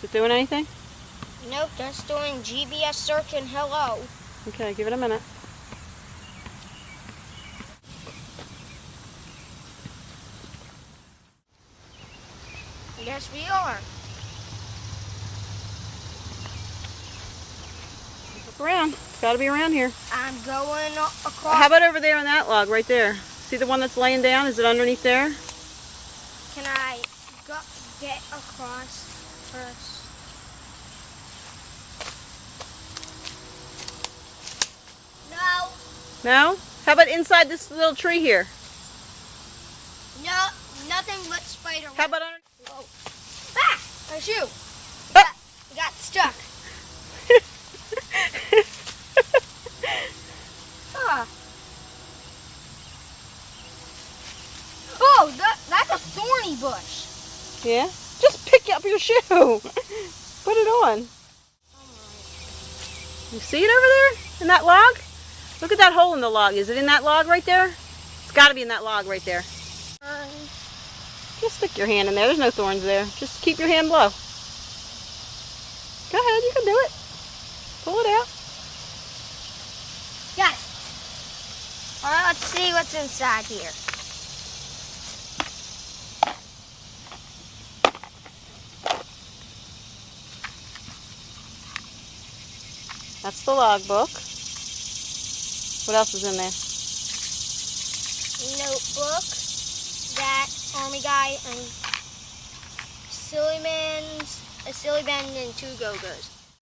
Is it doing anything? Nope, just doing GBS search and hello. Okay, give it a minute. Yes, we are. Look around. It's got to be around here. I'm going across. How about over there on that log right there? See the one that's laying down? Is it underneath there? Can I get across first? No. No? How about inside this little tree here? No, nothing but spider web. How about under... Whoa. Ah! My shoe. Ah! It got stuck. Ah. Oh, that's a thorny bush. Yeah? Just pick up your shoe. Put it on. You see it over there? In that log? Look at that hole in the log. Is it in that log right there? It's got to be in that log right there. Just stick your hand in there. There's no thorns there. Just keep your hand low. Go ahead. You can do it. Pull it out. Got it. All right, let's see what's inside here. That's the logbook. What else is in there? Notebook, that army guy, and a silly man and 2 Go-Go's.